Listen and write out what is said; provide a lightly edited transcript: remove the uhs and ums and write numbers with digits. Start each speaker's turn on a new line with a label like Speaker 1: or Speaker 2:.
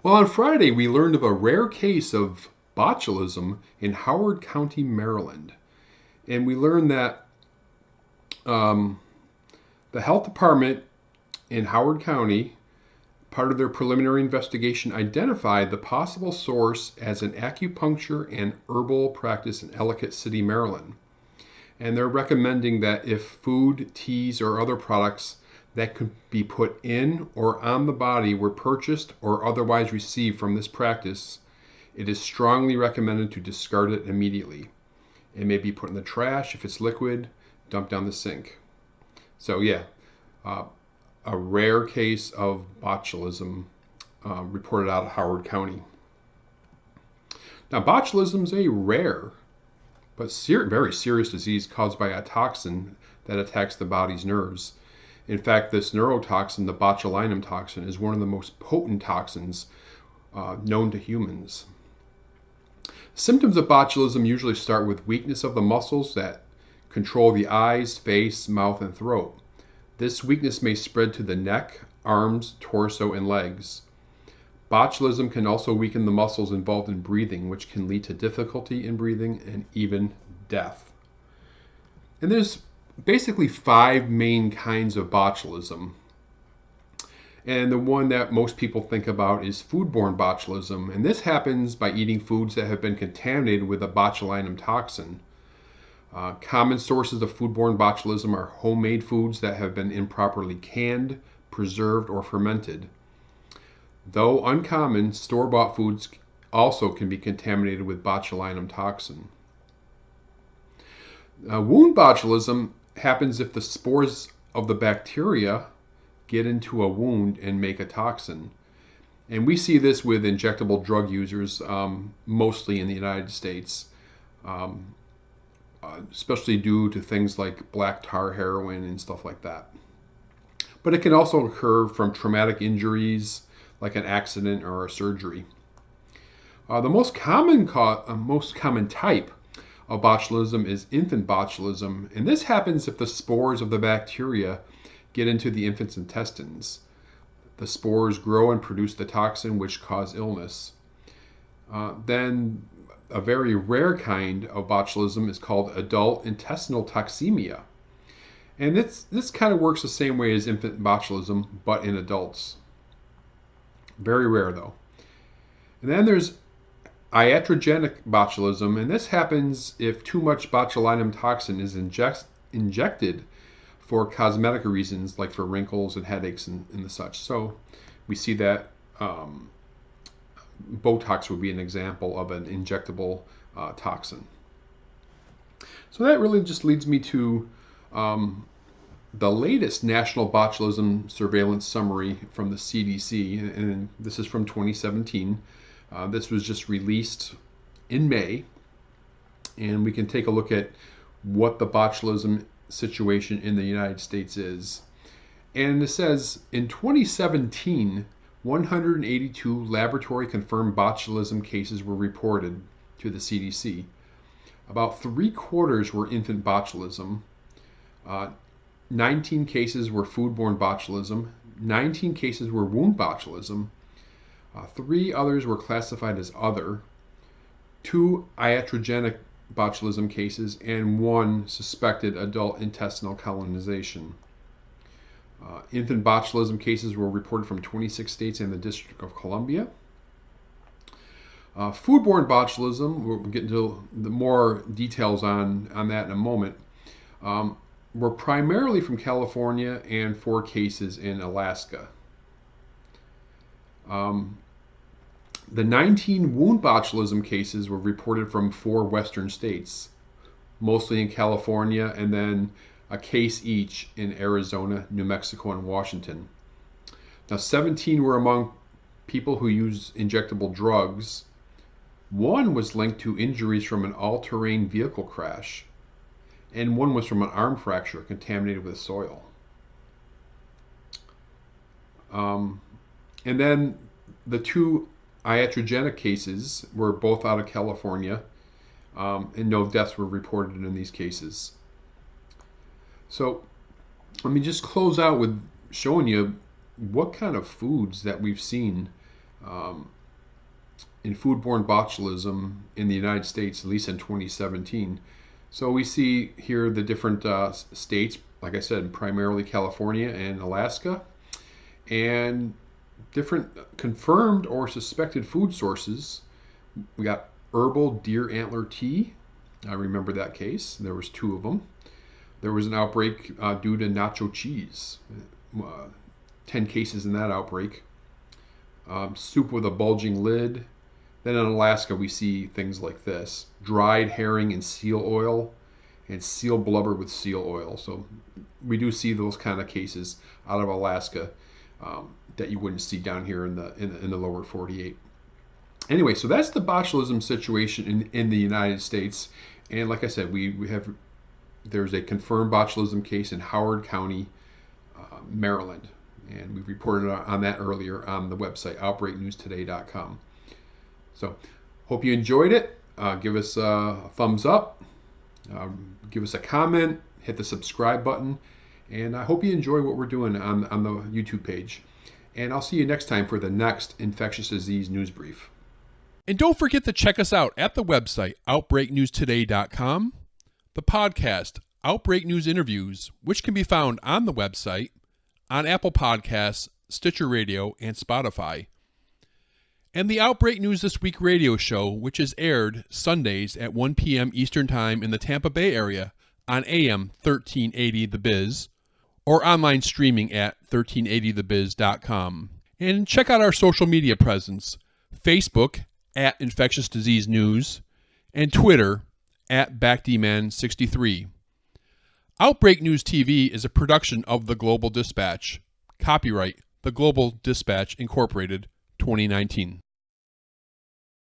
Speaker 1: Well, on Friday, we learned of a rare case of botulism in Howard County, Maryland. And we learned that um, the health department in Howard County, part of their preliminary investigation, identified the possible source as an acupuncture and herbal practice in Ellicott City, Maryland. And they're recommending that if food, teas, or other products that could be put in or on the body were purchased or otherwise received from this practice, it is strongly recommended to discard it immediately. It may be put in the trash. If it's liquid, dumped down the sink. So yeah, a rare case of botulism reported out of Howard County. Now, botulism is a rare but very serious disease caused by a toxin that attacks the body's nerves. In fact, this neurotoxin, the botulinum toxin, is one of the most potent toxins known to humans. Symptoms of botulism usually start with weakness of the muscles that control the eyes, face, mouth, and throat. This weakness may spread to the neck, arms, torso, and legs. Botulism can also weaken the muscles involved in breathing, which can lead to difficulty in breathing and even death. And there's basically 5 main kinds of botulism. And the one that most people think about is foodborne botulism. And this happens by eating foods that have been contaminated with a botulinum toxin. Common sources of foodborne botulism are homemade foods that have been improperly canned, preserved, or fermented. Though uncommon, store-bought foods also can be contaminated with botulinum toxin. Wound botulism happens if the spores of the bacteria get into a wound and make a toxin. And we see this with injectable drug users, mostly in the United States, especially due to things like black tar heroin and stuff like that. But it can also occur from traumatic injuries, like an accident or a surgery. The most common type of botulism is infant botulism, and this happens if the spores of the bacteria get into the infant's intestines. The spores grow and produce the toxin which cause illness. Then a very rare kind of botulism is called adult intestinal toxemia. And this kind of works the same way as infant botulism, but in adults. Very rare though. And then there's iatrogenic botulism, and this happens if too much botulinum toxin is injected for cosmetic reasons, like for wrinkles and headaches and the such. So we see that Botox would be an example of an injectable toxin. So that really just leads me to the latest National Botulism Surveillance Summary from the CDC, and this is from 2017. This was just released in May, and we can take a look at what the botulism situation in the United States is. And it says, in 2017, 182 laboratory-confirmed botulism cases were reported to the CDC. About 3/4 were infant botulism. 19 cases were foodborne botulism. 19 cases were wound botulism. 3 others were classified as other. 2 iatrogenic botulism cases, and 1 suspected adult intestinal colonization. Infant botulism cases were reported from 26 states and the District of Columbia. Foodborne botulism, we'll get into the more details on that in a moment, were primarily from California and 4 cases in Alaska. The 19 wound botulism cases were reported from 4 western states, mostly in California, and then a case each in Arizona, New Mexico, and Washington. Now, 17 were among people who use injectable drugs. 1 was linked to injuries from an all-terrain vehicle crash, and 1 was from an arm fracture contaminated with soil. And then the 2 iatrogenic cases were both out of California, and no deaths were reported in these cases. So let me just close out with showing you what kind of foods that we've seen in foodborne botulism in the United States, at least in 2017. So we see here the different states, like I said, primarily California and Alaska, and different confirmed or suspected food sources. We got herbal deer antler tea. I remember that case. There was 2 of them. There was an outbreak due to nacho cheese. 10 cases in that outbreak. Soup with a bulging lid. Then in Alaska, we see things like this: dried herring and seal oil, and seal blubber with seal oil. So we do see those kind of cases out of Alaska that you wouldn't see down here in the lower 48. Anyway, so that's the botulism situation in the United States. And like I said, there's a confirmed botulism case in Howard County, Maryland. And we reported on that earlier on the website, outbreaknewstoday.com. So hope you enjoyed it. Give us a thumbs up. Give us a comment. Hit the subscribe button. And I hope you enjoy what we're doing on the YouTube page. And I'll see you next time for the next infectious disease news brief.
Speaker 2: And don't forget to check us out at the website, outbreaknewstoday.com, the podcast, Outbreak News Interviews, which can be found on the website, on Apple Podcasts, Stitcher Radio, and Spotify, and the Outbreak News This Week radio show, which is aired Sundays at 1 p.m. Eastern Time in the Tampa Bay area on AM 1380 The Biz, or online streaming at 1380thebiz.com. And check out our social media presence, Facebook at Infectious Disease News, and Twitter at BackDman63. Outbreak News TV is a production of The Global Dispatch. Copyright The Global Dispatch Incorporated, 2019.